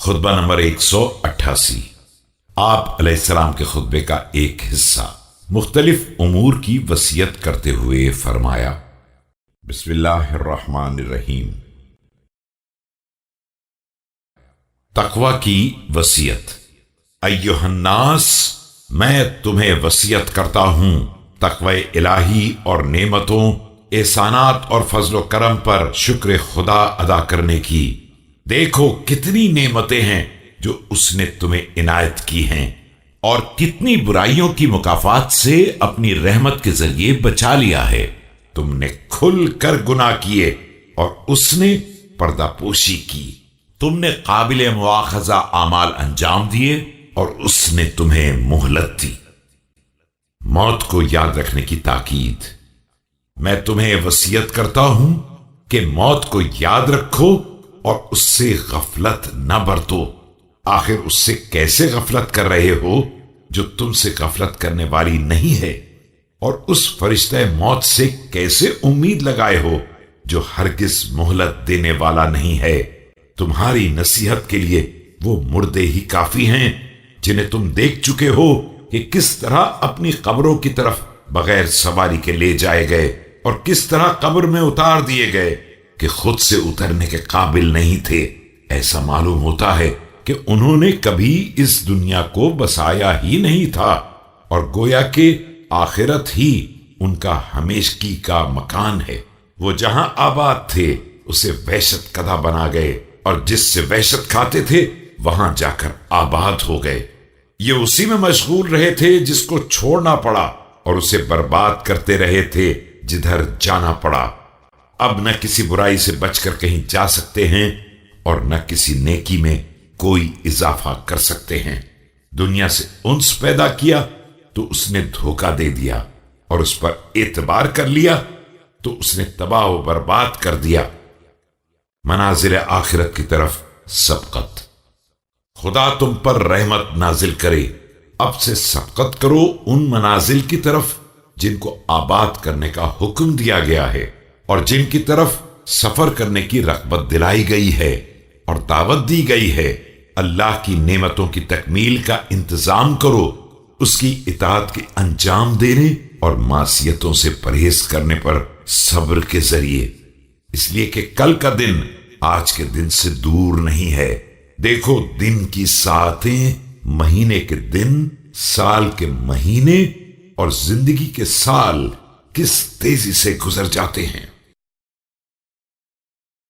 خطبہ نمبر 188۔ آپ علیہ السلام کے خطبے کا ایک حصہ مختلف امور کی وصیت کرتے ہوئے فرمایا، بسم اللہ الرحمن الرحیم۔ تقوی کی وصیت۔ ایھا الناس، میں تمہیں وصیت کرتا ہوں تقوی الہی اور نعمتوں، احسانات اور فضل و کرم پر شکر خدا ادا کرنے کی۔ دیکھو کتنی نعمتیں ہیں جو اس نے تمہیں عنایت کی ہیں، اور کتنی برائیوں کی مکافات سے اپنی رحمت کے ذریعے بچا لیا ہے۔ تم نے کھل کر گناہ کیے اور اس نے پردہ پوشی کی۔ تم نے قابل مواخذہ اعمال انجام دیے اور اس نے تمہیں مہلت دی۔ موت کو یاد رکھنے کی تاکید۔ میں تمہیں وصیت کرتا ہوں کہ موت کو یاد رکھو اور اس سے غفلت نہ برتو۔ آخر اس سے کیسے غفلت کر رہے ہو جو تم سے غفلت کرنے والی نہیں ہے، اور اس فرشتہ موت سے کیسے امید لگائے ہو جو ہرگز مہلت دینے والا نہیں ہے۔ تمہاری نصیحت کے لیے وہ مردے ہی کافی ہیں جنہیں تم دیکھ چکے ہو کہ کس طرح اپنی قبروں کی طرف بغیر سواری کے لے جائے گئے اور کس طرح قبر میں اتار دیے گئے کہ خود سے اترنے کے قابل نہیں تھے۔ ایسا معلوم ہوتا ہے کہ انہوں نے کبھی اس دنیا کو بسایا ہی نہیں تھا، اور گویا کہ آخرت ہی ان کا ہمیشگی کا مکان ہے۔ وہ جہاں آباد تھے اسے وحشت کدہ بنا گئے، اور جس سے وحشت کھاتے تھے وہاں جا کر آباد ہو گئے۔ یہ اسی میں مشغول رہے تھے جس کو چھوڑنا پڑا، اور اسے برباد کرتے رہے تھے جدھر جانا پڑا۔ اب نہ کسی برائی سے بچ کر کہیں جا سکتے ہیں اور نہ کسی نیکی میں کوئی اضافہ کر سکتے ہیں۔ دنیا سے انس پیدا کیا تو اس نے دھوکہ دے دیا، اور اس پر اعتبار کر لیا تو اس نے تباہ و برباد کر دیا۔ منازل آخرت کی طرف سبقت۔ خدا تم پر رحمت نازل کرے، اب سے سبقت کرو ان منازل کی طرف جن کو آباد کرنے کا حکم دیا گیا ہے، اور جن کی طرف سفر کرنے کی رغبت دلائی گئی ہے اور دعوت دی گئی ہے۔ اللہ کی نعمتوں کی تکمیل کا انتظام کرو، اس کی اطاعت کے انجام دینے اور معصیتوں سے پرہیز کرنے پر صبر کے ذریعے، اس لیے کہ کل کا دن آج کے دن سے دور نہیں ہے۔ دیکھو دن کی ساعتیں مہینے کے دن، سال کے مہینے اور زندگی کے سال کس تیزی سے گزر جاتے ہیں۔